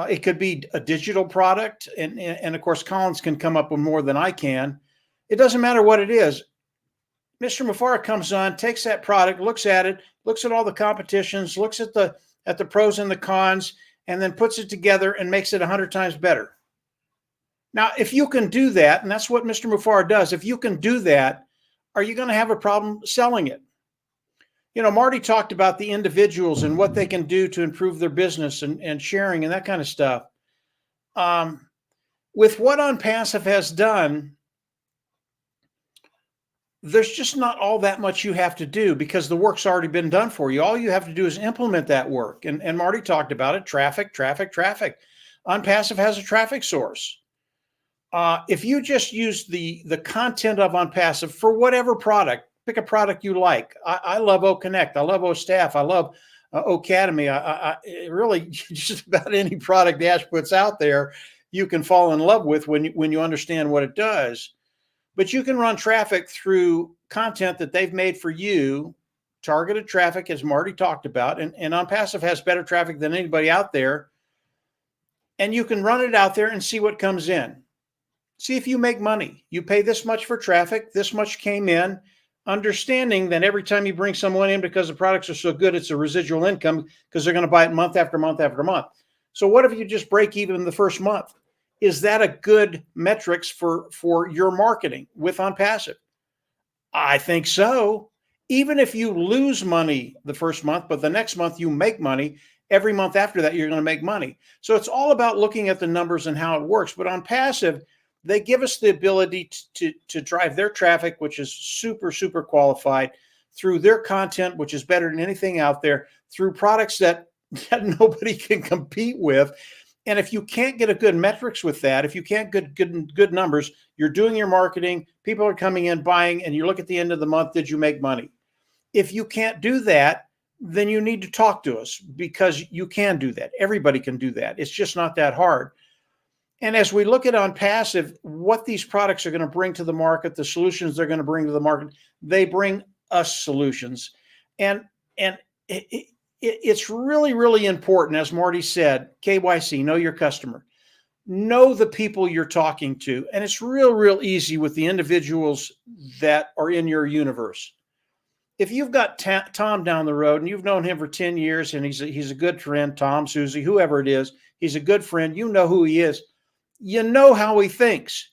It could be a digital product, and of course, Collins can come up with more than I can. It doesn't matter what it is. Mr. Mufareh comes on, takes that product, looks at it, looks at all the competitions, looks at the pros and the cons, and then puts it together and makes it 100 times better. Now, if you can do that, and that's what Mr. Mufareh does, if you can do that, are you going to have a problem selling it? You know, Marty talked about the individuals and what they can do to improve their business and sharing and that kind of stuff. With what ONPASSIVE has done, there's just not all that much you have to do because the work's already been done for you. All you have to do is implement that work. And Marty talked about it, traffic. ONPASSIVE has a traffic source. If you just use the content of ONPASSIVE for whatever product, pick a product you like. I love OConnect. I love OStaff. I love Ocademy. I really just about any product Ash puts out there, you can fall in love with when you understand what it does. But you can run traffic through content that they've made for you, targeted traffic, as Marty talked about. And ONPASSIVE has better traffic than anybody out there. And you can run it out there and see what comes in. See if you make money. You pay this much for traffic, this much came in, understanding that every time you bring someone in because the products are so good, it's a residual income because they're going to buy it month after month after month. So what if you just break even the first month? Is that a good metrics for your marketing with ONPASSIVE? I think so. Even if you lose money the first month, but the next month you make money, every month after that, you're going to make money. So it's all about looking at the numbers and how it works. But on passive, they give us the ability to drive their traffic, which is super, super qualified, through their content, which is better than anything out there, through products that nobody can compete with. And if you can't get a good metrics with that, if you can't get good numbers, you're doing your marketing, people are coming in buying, and you look at the end of the month, did you make money? If you can't do that, then you need to talk to us, because you can do that. Everybody can do that. It's just not that hard. And as we look at ONPASSIVE, what these products are going to bring to the market, the solutions they're going to bring to the market, they bring us solutions. And it's really, really important, as Marty said, KYC, know your customer. Know the people you're talking to. And it's real easy with the individuals that are in your universe. If you've got Tom down the road and you've known him for 10 years and he's a good friend, Tom, Susie, whoever it is, he's a good friend, you know who he is. You know how he thinks.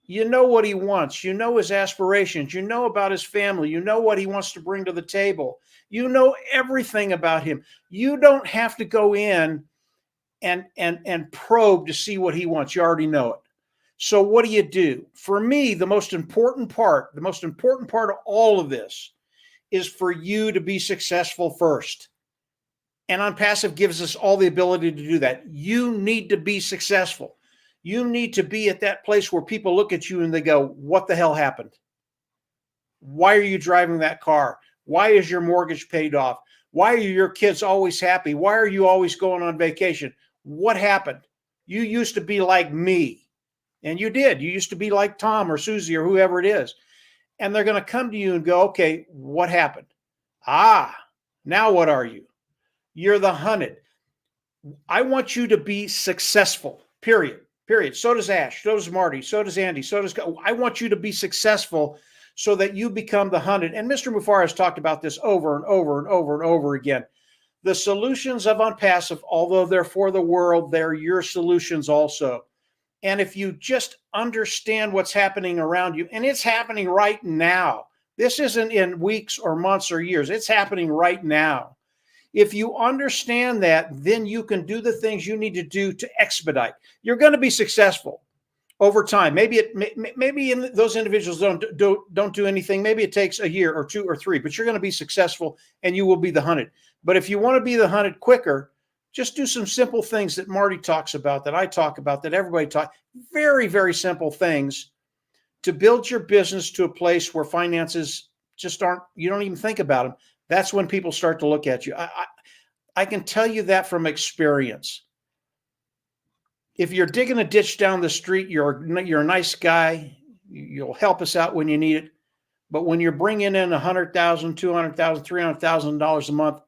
You know what he wants. You know his aspirations. You know about his family. You know what he wants to bring to the table. You know everything about him. You don't have to go in and probe to see what he wants. You already know it. So what do? For me, the most important part of all of this is for you to be successful first. And ONPASSIVE gives us all the ability to do that. You need to be successful. You need to be at that place where people look at you and they go, what the hell happened? Why are you driving that car? Why is your mortgage paid off? Why are your kids always happy? Why are you always going on vacation? What happened? You used to be like me. And you did. You used to be like Tom or Susie or whoever it is. And they're going to come to you and go, okay, what happened? Now what are you? You're the hunted. I want you to be successful, period. So does Ash, so does Marty, so does Andy, I want you to be successful so that you become the hunted. And Mr. Mufareh has talked about this over and over and over and over again. The solutions of ONPASSIVE, although they're for the world, they're your solutions also. And if you just understand what's happening around you, and it's happening right now, this isn't in weeks or months or years, it's happening right now. If you understand that, then you can do the things you need to do to expedite. You're going to be successful over time. Maybe those individuals don't do anything. Maybe it takes a year or 2 or 3, but you're going to be successful and you will be the hunted. But if you want to be the hunted quicker, just do some simple things that Marty talks about, that I talk about, that everybody talks. Very, very simple things to build your business to a place where finances just you don't even think about them. That's when people start to look at you. I can tell you that from experience. If you're digging a ditch down the street, you're a nice guy. You'll help us out when you need it. But when you're bringing in $100,000, $200,000, $300,000 a month,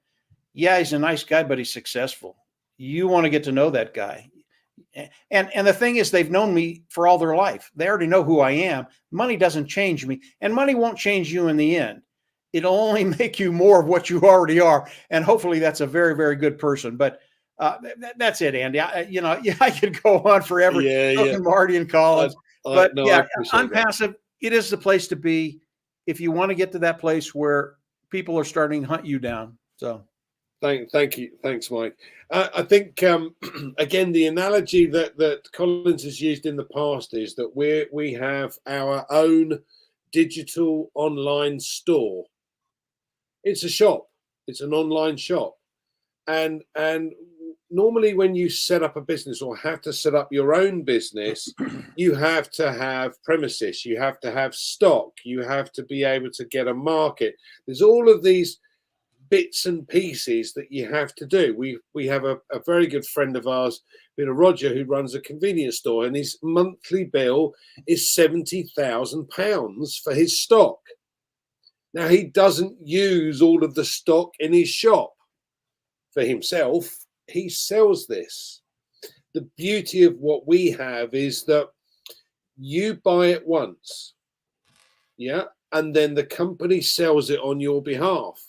yeah, he's a nice guy, but he's successful. You want to get to know that guy. And the thing is, they've known me for all their life. They already know who I am. Money doesn't change me, and money won't change you in the end. It'll only make you more of what you already are. And hopefully that's a very, very good person. But that's it, Andy. I could go on forever. Yeah. Marty and Collins. ONPASSIVE, it is the place to be if you want to get to that place where people are starting to hunt you down. So thank you. Thanks, Mike. I think, again, the analogy that Collins has used in the past is that we have our own digital online store. It's a shop. It's an online shop. And normally when you set up a business or have to set up your own business, you have to have premises, you have to have stock, you have to be able to get a market. There's all of these bits and pieces that you have to do. We have a very good friend of ours, Roger, who runs a convenience store, and his monthly bill is £70,000 for his stock. Now, he doesn't use all of the stock in his shop for himself. He sells this. The beauty of what we have is that you buy it once, yeah, and then the company sells it on your behalf.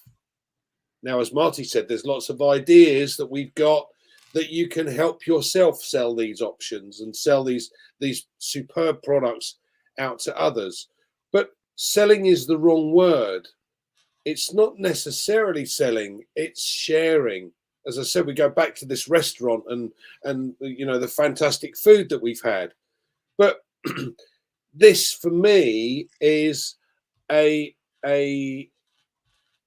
Now, as Marty said, there's lots of ideas that we've got that you can help yourself sell these options and sell these superb products out to others. But selling is the wrong word. it's not necessarily selling, it's sharing. As I said, we go back to this restaurant and you know, the fantastic food that we've had. But this for me is a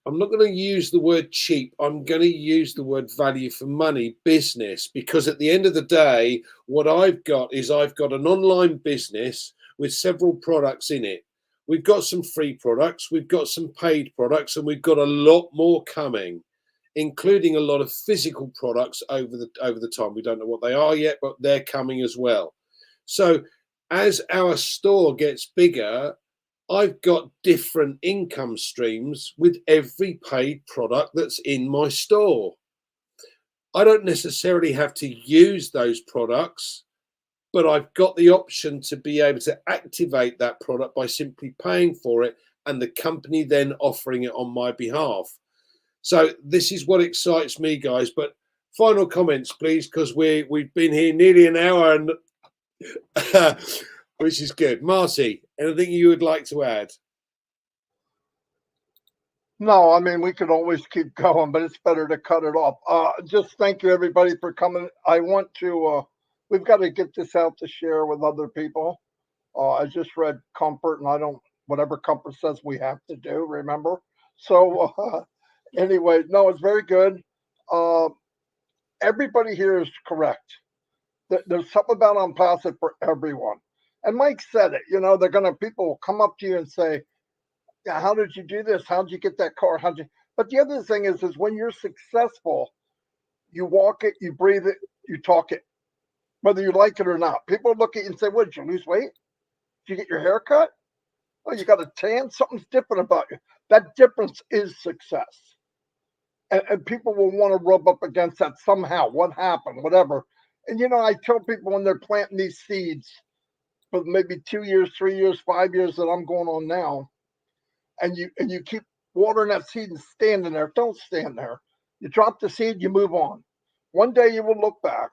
I'm not going to use the word cheap. I'm going to use the word value for money business, because at the end of the day, what I've got is I've got an online business with several products in it. We've got some free products, we've got some paid products, and we've got a lot more coming, including a lot of physical products over the time. We don't know what they are yet, but they're coming as well. So as our store gets bigger, I've got different income streams with every paid product that's in my store. I don't necessarily have to use those products, but I've got the option to be able to activate that product by simply paying for it and the company then offering it on my behalf. So this is what excites me, guys. But final comments, please, because we've been here nearly an hour, and which is good. Marty, anything you would like to add? No, I mean, we could always keep going, but it's better to cut it off. Just thank you, everybody, for coming. I want to, we've got to get this out to share with other people. I just read Comfort, and I don't, whatever Comfort says we have to do, remember? So anyway, no, it's very good. Everybody here is correct. There's something about ONPASSIVE for everyone. And Mike said it, you know, people will come up to you and say, yeah, how did you do this? How'd you get that car? But the other thing is when you're successful, you walk it, you breathe it, you talk it, whether you like it or not. People look at you and say, what, did you lose weight? Did you get your hair cut? Oh, you got a tan? Something's different about you. That difference is success. And people will want to rub up against that somehow. What happened? Whatever. And, you know, I tell people when they're planting these seeds for maybe 2 years, 3 years, 5 years that I'm going on now, and you keep watering that seed and standing there, don't stand there. You drop the seed, you move on. One day you will look back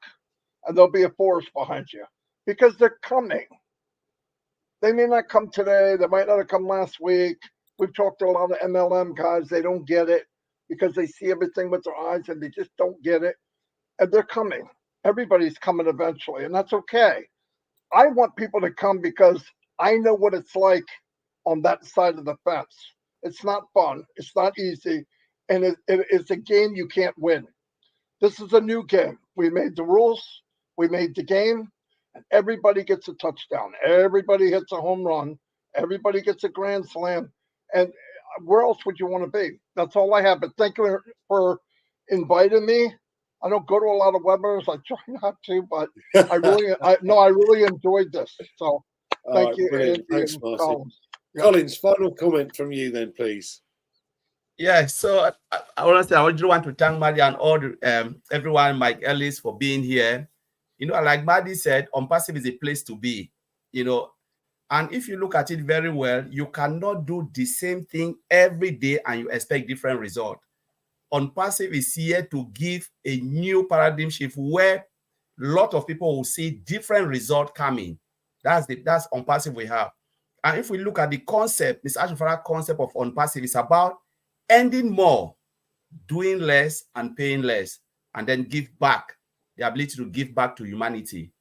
and there'll be a forest behind you because they're coming. They may not come today. They might not have come last week. We've talked to a lot of MLM guys. They don't get it because they see everything with their eyes and they just don't get it. And they're coming. Everybody's coming eventually, and that's okay. I want people to come because I know what it's like on that side of the fence. It's not fun. It's not easy. And it's a game you can't win. This is a new game. We made the rules. We made the game. And everybody gets a touchdown. Everybody hits a home run. Everybody gets a grand slam. And where else would you want to be? That's all I have. But thank you for inviting me. I don't go to a lot of webinars. I try not to, but I really enjoyed this. So thank you, Andy. Thanks, Marty. Collins. Yep. Collins, final comment from you then, please. Yeah, so honestly, I just want to thank Marty and all everyone, Mike Ellis, for being here. You know, like Marty said, ONPASSIVE is a place to be, you know. And if you look at it very well, you cannot do the same thing every day and you expect different results. ONPASSIVE is here to give a new paradigm shift where a lot of people will see different results coming. That's ONPASSIVE we have. And if we look at the concept, this actual concept of ONPASSIVE is about ending more, doing less and paying less, and then give back, the ability to give back to humanity.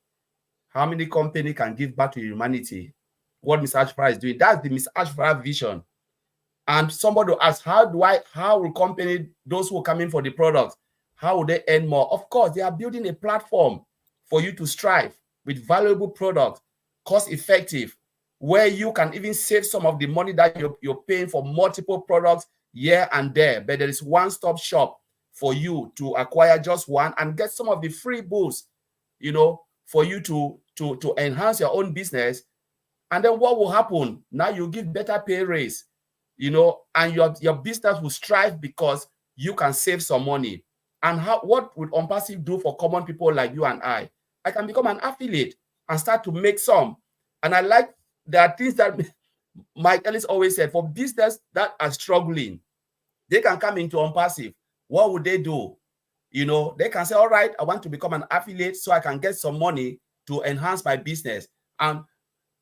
How many companies can give back to humanity? What Mr. Ashfara is doing, that's the Mr. Ashfara vision. And somebody will ask, how will company, those who are coming for the product, how will they earn more? Of course, they are building a platform for you to strive with valuable products, cost effective, where you can even save some of the money that you're paying for multiple products here and there. But there is one-stop shop for you to acquire just one and get some of the free boosts, you know, for you to enhance your own business. And then what will happen? Now you give better pay raise, you know, and your business will strive because you can save some money. And what would ONPASSIVE do for common people like you and I? I can become an affiliate and start to make some. And I like there are things that Mike Ellis always said, for business that are struggling, they can come into ONPASSIVE. What would they do? You know, they can say, all right, I want to become an affiliate so I can get some money to enhance my business. And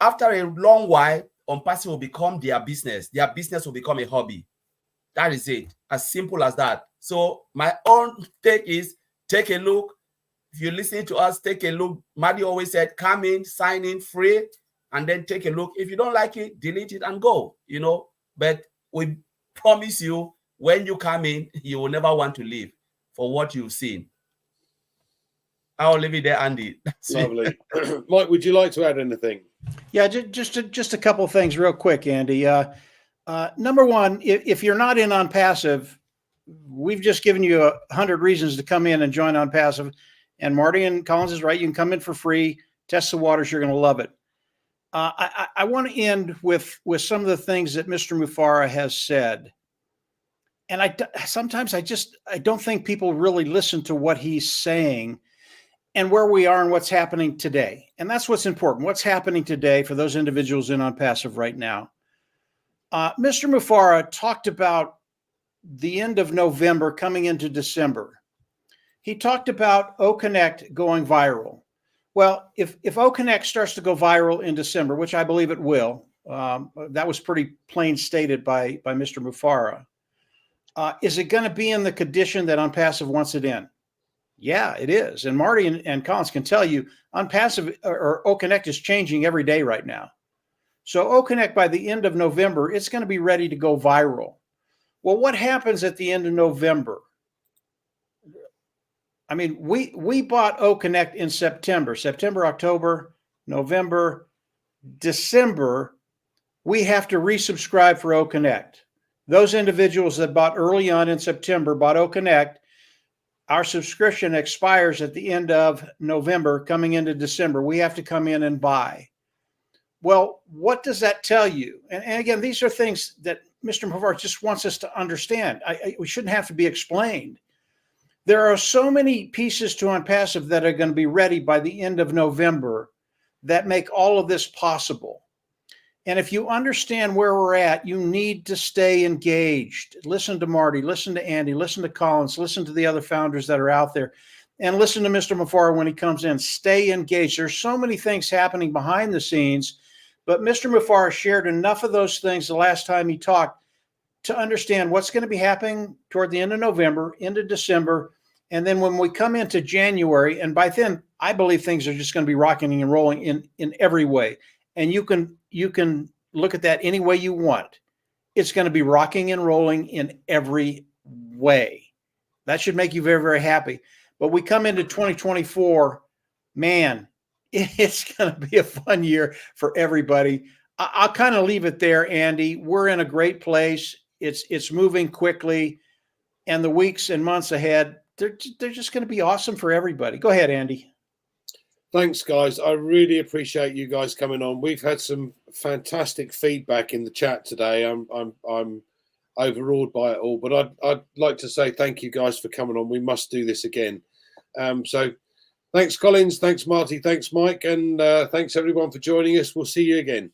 after a long while, ONPASSIVE will become their business. Their business will become a hobby. That is it. As simple as that. So my own take is take a look. If you listen to us, take a look. Marty always said, come in, sign in free, and then take a look. If you don't like it, delete it and go, you know. But we promise you, when you come in, you will never want to leave for what you've seen. I'll leave it there, Andy. That's lovely. Mike, would you like to add anything? Yeah, just a couple of things real quick, Andy. Number one, if you're not in ONPASSIVE, we've just given you 100 reasons to come in and join ONPASSIVE. And Marty and Collins is right. You can come in for free, test the waters. You're going to love it. I want to end with some of the things that Mr. Mufara has said. And sometimes I don't think people really listen to what he's saying and where we are and what's happening today. And that's what's important. What's happening today for those individuals in ONPASSIVE right now. Mr. Mufara talked about the end of November coming into December. He talked about OConnect going viral. Well, if OConnect starts to go viral in December, which I believe it will, that was pretty plain stated by Mr. Mufara. Is it going to be in the condition that ONPASSIVE wants it in? Yeah, it is. And Marty and Collins can tell you ONPASSIVE or OConnect is changing every day right now. So OConnect by the end of November, it's going to be ready to go viral. Well, what happens at the end of November? I mean, we bought OConnect in September, October, November, December. We have to resubscribe for OConnect. Those individuals that bought early on in September bought OConnect. Our subscription expires at the end of November, coming into December. We have to come in and buy. Well, what does that tell you? And again, these are things that Mr. Mufara just wants us to understand. We shouldn't have to be explained. There are so many pieces to ONPASSIVE that are going to be ready by the end of November that make all of this possible. And if you understand where we're at, you need to stay engaged. Listen to Marty, listen to Andy, listen to Collins, listen to the other founders that are out there, and listen to Mr. Mufara when he comes in. Stay engaged. There's so many things happening behind the scenes, but Mr. Mufara shared enough of those things the last time he talked to understand what's going to be happening toward the end of November, into December, and then when we come into January, and by then, I believe things are just going to be rocking and rolling in every way. And you can look at that any way you want. It's going to be rocking and rolling in every way. That should make you very, very happy. But we come into 2024, man, it's going to be a fun year for everybody. I'll kind of leave it there, Andy. We're in a great place. It's moving quickly, and the weeks and months ahead, they're just going to be awesome for everybody. Go ahead, Andy. Thanks, guys. I really appreciate you guys coming on. We've had some fantastic feedback in the chat today. I'm overawed by it all, but I'd like to say thank you guys for coming on. We must do this again. So thanks, Collins. Thanks, Marty. Thanks, Mike. And thanks, everyone, for joining us. We'll see you again.